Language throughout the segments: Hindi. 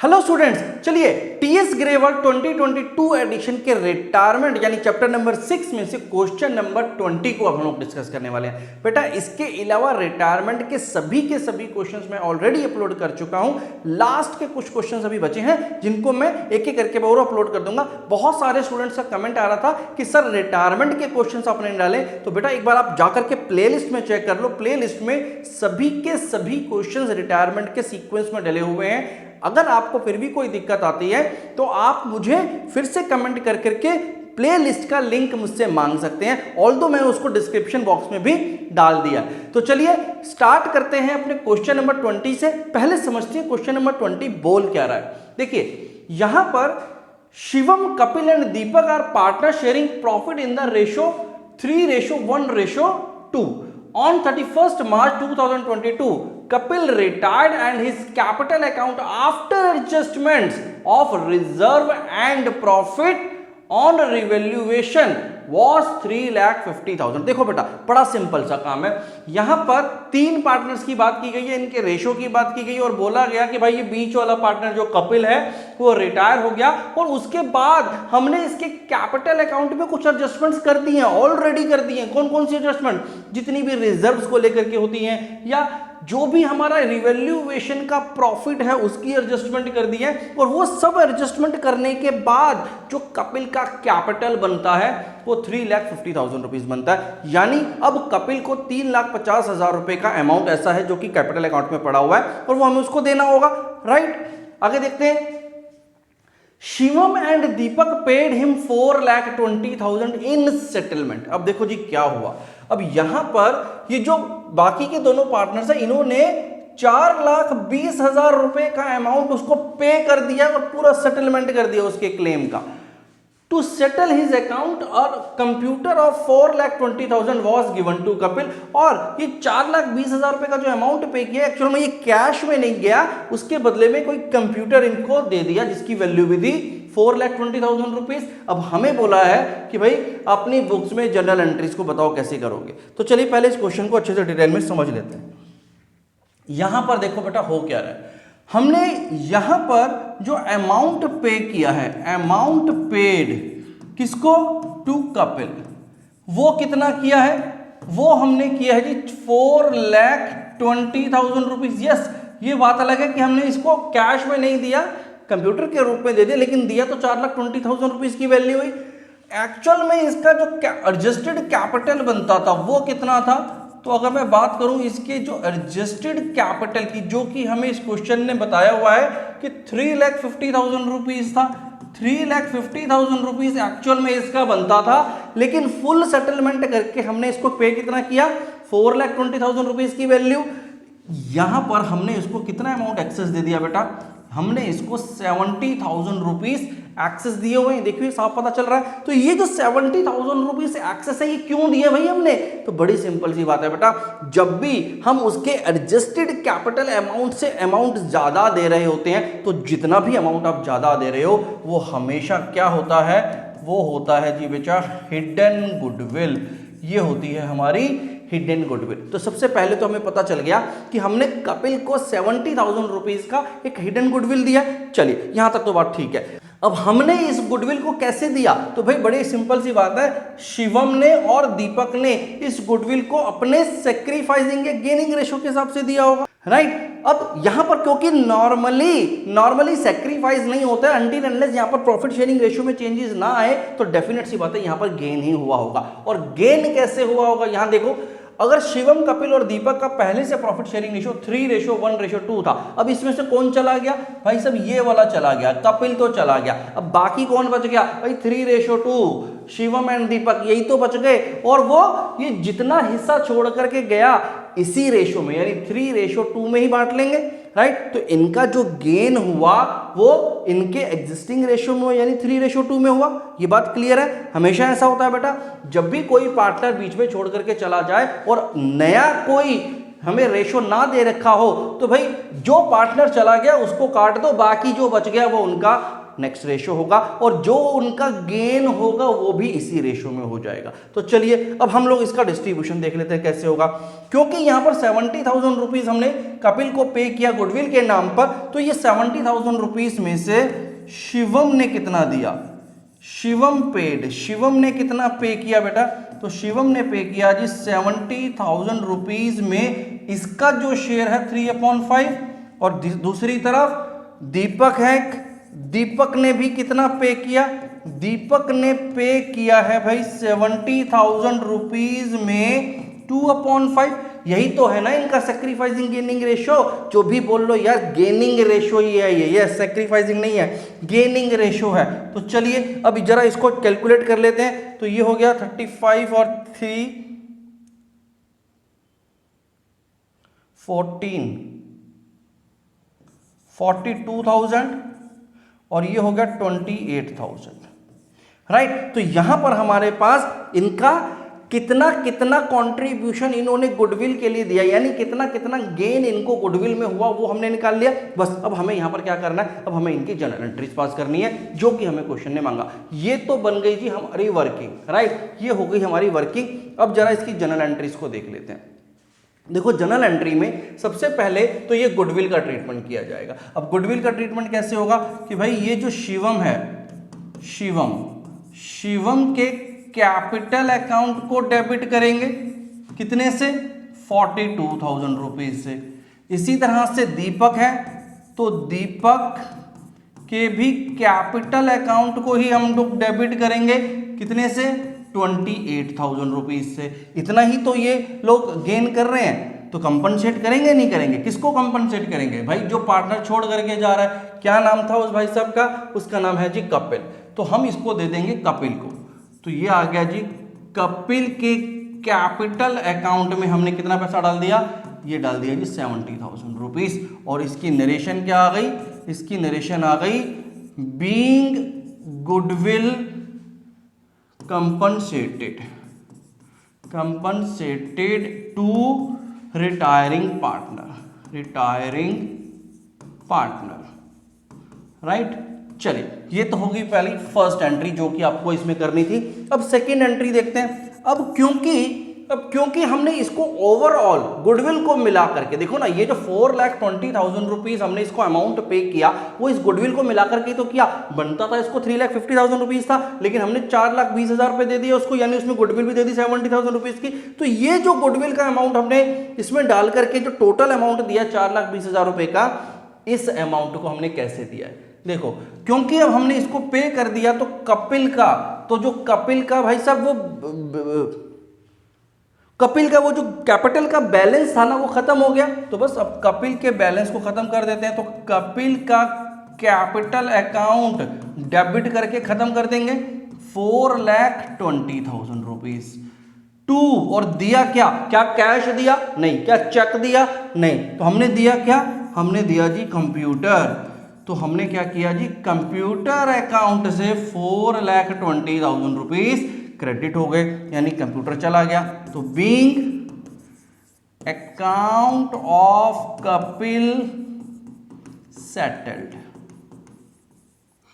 हेलो स्टूडेंट्स, चलिए टीएस ग्रेवर 2022 एडिशन के रिटायरमेंट यानी चैप्टर नंबर 6 में से क्वेश्चन नंबर 20 को अब हम लोग डिस्कस करने वाले हैं। बेटा इसके अलावा रिटायरमेंट के सभी क्वेश्चंस मैं ऑलरेडी अपलोड कर चुका हूं। लास्ट के कुछ क्वेश्चंस अभी बचे हैं जिनको मैं एक एक करके और अपलोड कर दूंगा। बहुत सारे स्टूडेंट्स का कमेंट आ रहा था कि सर रिटायरमेंट के क्वेश्चन आपने नहीं डाले, तो बेटा एक बार आप जाकर के प्लेलिस्ट में चेक कर लो। प्लेलिस्ट में सभी के सभी क्वेश्चंस रिटायरमेंट के सीक्वेंस में डले हुए हैं। अगर आपको फिर भी कोई दिक्कत आती है तो आप मुझे फिर से कमेंट कर करके प्लेलिस्ट का लिंक मुझसे मांग सकते हैं, ऑल्दो मैंने उसको डिस्क्रिप्शन बॉक्स में भी डाल दिया। तो चलिए स्टार्ट करते हैं अपने क्वेश्चन नंबर 20 से। पहले समझते हैं क्वेश्चन नंबर 20 बोल क्या रहा है। देखिए यहां पर Shivam, Kapil and Deepak are partner sharing profit in the ratio 3:1:2 on 31st March 2022. Kapil retired and his capital account after adjustments of reserve and profit on revaluation was 3,50,000। देखो बेटा बड़ा सिंपल सा काम है। यहां पर तीन पार्टनर्स की बात की गई है, इनके रेशो की बात की गई है और बोला गया कि भाई ये बीच वाला पार्टनर जो कपिल है वो रिटायर हो गया और उसके बाद हमने इसके कैपिटल अकाउंट में कुछ एडजस्टमेंट्स कर दी हैं, ऑलरेडी कर दी हैं। कौन कौन सी एडजस्टमेंट? जितनी भी रिजर्व्स को लेकर के होती हैं या जो भी हमारा रिवैल्यूएशन का प्रॉफिट है उसकी एडजस्टमेंट कर दी है। और वो सब एडजस्टमेंट करने के बाद जो कपिल का कैपिटल बनता है वो 3,50,000 रुपीज बनता है। यानी अब कपिल को 3,50,000 रुपए का अमाउंट ऐसा है जो कि कैपिटल अकाउंट में पड़ा हुआ है और वो हमें उसको देना होगा, राइट। आगे देखते हैं। Shivam and Deepak paid him 4,20,000 in settlement. अब देखो जी क्या हुआ। अब यहां पर ये जो बाकी के दोनों पार्टनर्स हैं इन्होंने 4,20,000 रुपए का अमाउंट उसको पे कर दिया और पूरा सेटलमेंट कर दिया उसके क्लेम का। टू सेटल हिज अकाउंट और computer of 4,20,000 was given to Kapil. और ये 4,20,000 रुपए का जो अमाउंट पे किया एक्चुअल में ये कैश में नहीं गया, उसके बदले में कोई कंप्यूटर इनको दे दिया जिसकी वैल्यू भी थी 4,20,000 रुपीज। अब हमें बोला है कि भाई अपनी बुक्स में जनरल एंट्रीज को बताओ कैसे करोगे। तो चलिए पहले इस क्वेश्चन को अच्छे से डिटेल में समझ लेते हैं। यहां पर देखो बेटा हो क्या रहा है। हमने यहां पर जो अमाउंट पे किया है, अमाउंट पेड किसको? टू कपिल, वो कितना किया है? वो हमने किया है जी 4,20,000 रुपीज। यस, ये बात अलग है कि हमने इसको कैश में नहीं दिया, कंप्यूटर के रूप में दे दिया, लेकिन दिया तो 4,20,000 रुपीज की वैल्यू हुई। एक्चुअल में इसका जो एडजस्टेड कैपिटल बनता था वो कितना था? तो अगर मैं बात करूं इसके जो एडजस्टेड कैपिटल की, जो कि हमें इस क्वेश्चन ने बताया हुआ है कि 3,50,000 रुपीज था। 3,50,000 रुपीज एक्चुअल में इसका बनता था, लेकिन फुल सेटलमेंट करके हमने इसको पे कितना किया? 4,20,000 रुपीज की वैल्यू। यहां पर हमने इसको कितना अमाउंट एक्सेस दे दिया बेटा? हमने इसको 70,000 रुपीज एक्सेस दिए हुए हैं। देखिए साफ पता चल रहा है। तो ये जो 70,000 रुपीज एक्सेस है ये क्यों दिए भाई हमने? तो बड़ी सिंपल सी बात है बेटा, जब भी हम उसके एडजस्टेड कैपिटल अमाउंट से अमाउंट ज्यादा दे रहे होते हैं तो जितना भी अमाउंट आप ज्यादा दे रहे हो वो हमेशा क्या होता है? वो होता है जी बेटा हिडन गुडविल। ये होती है हमारी हिडन गुडविल। तो सबसे पहले तो हमें पता चल गया कि हमने कपिल को 70,000 रुपीज का एक हिडन गुडविल दिया। चलिए यहां तक तो बात ठीक है। अब हमने इस गुडविल को कैसे दिया? तो भाई बड़ी सिंपल सी बात है, शिवम ने और दीपक ने इस गुडविल को अपने सेक्रीफाइसिंग गेनिंग रेशो के हिसाब से दिया होगा, राइट। अब यहां पर क्योंकि नॉर्मली सेक्रीफाइस नहीं होता है अनटिल अनलेस यहां पर प्रॉफिट शेयरिंग रेशियो में चेंजेस ना आए, तो डेफिनेट सी बात है यहां पर गेन ही हुआ होगा। और गेन कैसे हुआ होगा? यहां देखो, अगर शिवम, कपिल और दीपक का पहले से प्रॉफिट शेयरिंग रेशियो 3:1:2 था, अब इसमें से कौन चला गया भाई? सब ये वाला चला गया, कपिल तो चला गया। अब बाकी कौन बच गया भाई? 3:2 शिवम एंड दीपक, यही तो बच गए। और वो ये जितना हिस्सा छोड़ करके गया इसी रेशो में यानी 3:2 में ही बांट लेंगे, राइट। तो इनका जो गेन हुआ वो इनके एग्जिस्टिंग रेशो में यानी 3:2 में हुआ। ये बात क्लियर है। हमेशा ऐसा होता है बेटा, जब भी कोई पार्टनर बीच में छोड़ करके चला जाए और नया कोई हमें रेशो ना दे रखा हो तो भाई जो पार्टनर चला गया उसको काट दो, बाकी जो बच गया वो उनका नेक्स्ट रेशो होगा, और जो उनका गेन होगा वो भी इसी रेशो में हो जाएगा। तो चलिए अब हम लोग इसका डिस्ट्रीब्यूशन देख लेते हैं कैसे होगा। क्योंकि यहां पर 70,000 रुपीज हमने कपिल को पे किया गुडविल के नाम पर, तो ये 70,000 रुपीज में से शिवम ने कितना दिया, शिवम पेड, शिवम ने कितना पे किया बेटा, तो शिवम ने पे किया जी 70,000 रुपीज में इसका जो शेयर है 3/5, और दूसरी तरफ दीपक है, दीपक ने भी कितना पे किया, दीपक ने पे किया है भाई 70,000 रुपीज में 2/5। यही तो है ना इनका सैक्रिफाइसिंग गेनिंग रेशो, जो भी बोल लो यार गेनिंग रेशो ही है ये सैक्रिफाइसिंग नहीं है, गेनिंग रेशो है। तो चलिए अब जरा इसको कैलकुलेट कर लेते हैं। तो ये हो गया 35 और 3 14 42,000 और ये हो गया 28,000, राइट। तो यहां पर हमारे पास इनका कितना कितना कंट्रीब्यूशन इन्होंने गुडविल के लिए दिया, यानी कितना कितना गेन इनको गुडविल में हुआ वो हमने निकाल लिया। बस अब हमें यहां पर क्या करना है, अब हमें इनकी जर्नल एंट्रीज पास करनी है जो कि हमें क्वेश्चन ने मांगा। ये तो बन गई जी हमारी वर्किंग, राइट, ये हो गई हमारी वर्किंग। अब जरा इसकी जर्नल एंट्रीज को देख लेते हैं। देखो जर्नल एंट्री में सबसे पहले तो ये गुडविल का ट्रीटमेंट किया जाएगा। अब गुडविल का ट्रीटमेंट कैसे होगा कि भाई ये जो शिवम है, शिवम के कैपिटल अकाउंट को डेबिट करेंगे कितने से, 42,000 रुपीज से। इसी तरह से दीपक है तो दीपक के भी कैपिटल अकाउंट को ही हम लोग डेबिट करेंगे कितने से, 28,000 रुपीज से। इतना ही तो ये लोग गेन कर रहे हैं, तो कंपनसेट करेंगे नहीं करेंगे, किसको कंपनसेट करेंगे भाई, जो पार्टनर छोड़ करके जा रहा है। क्या नाम था उस भाई साहब का, उसका नाम है जी कपिल, तो हम इसको दे देंगे कपिल को। तो ये आ गया जी कपिल के कैपिटल अकाउंट में हमने कितना पैसा डाल दिया, ये डाल दिया जी 70,000 रुपीज। और इसकी नरेशन क्या आ गई, इसकी नरेशन आ गई being goodwill compensated to retiring partner, right. चलिए ये तो होगी पहली फर्स्ट एंट्री जो कि आपको इसमें करनी थी। अब सेकेंड एंट्री देखते हैं। अब क्योंकि हमने इसको ओवरऑल गुडविल को मिला करके, देखो ना ये जो 4,20,000 रुपीज हमने इसको अमाउंट पे किया वो इस गुडविल को मिला करके तो किया, बनता था इसको 3,50,000 रुपीज था, लेकिन हमने 4,20,000 रुपए दे दिया उसको, यानी उसमें गुडविल भी दे दी 70,000 रुपीज की। तो ये जो गुडविल का अमाउंट हमने इसमें डाल करके जो टोटल अमाउंट दिया 4,20,000 रुपए का, इस अमाउंट को हमने कैसे दिया है देखो। क्योंकि अब हमने इसको पे कर दिया तो कपिल का, तो जो कपिल का भाई साहब वो कपिल का वो जो कैपिटल का बैलेंस था ना वो खत्म हो गया। तो बस अब कपिल के बैलेंस को खत्म कर देते हैं। तो कपिल का कैपिटल अकाउंट डेबिट करके खत्म कर देंगे 4,20,000 रुपीज टू, और दिया क्या, क्या कैश दिया नहीं, क्या चेक दिया नहीं, तो हमने दिया क्या, हमने दिया जी कंप्यूटर। तो हमने क्या किया जी, कंप्यूटर अकाउंट से 4,20,000 रुपीज क्रेडिट हो गए, यानी कंप्यूटर चला गया। तो being account of Kapil settled,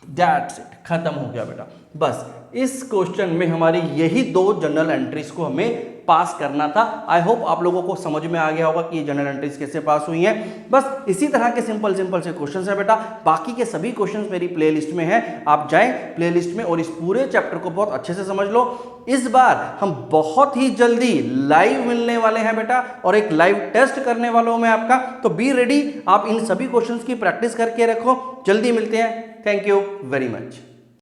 that's it, खत्म हो गया बेटा। बस इस क्वेश्चन में हमारी यही दो जनरल एंट्रीज को हमें पास करना था। आई होप आप लोगों को समझ में आ गया होगा कि ये जनरल एंट्रीज कैसे पास हुई हैं। बस इसी तरह के सिंपल से क्वेश्चंस है बेटा। बाकी के सभी क्वेश्चंस मेरी प्लेलिस्ट में हैं, आप जाएं प्लेलिस्ट में और इस पूरे चैप्टर को बहुत अच्छे से समझ लो। इस बार हम बहुत ही जल्दी लाइव मिलने वाले हैं बेटा, और एक लाइव टेस्ट करने वाला हूं मैं आपका। तो बी रेडी, आप इन सभी क्वेश्चंस की प्रैक्टिस करके रखो। जल्दी मिलते हैं। Thank you very much.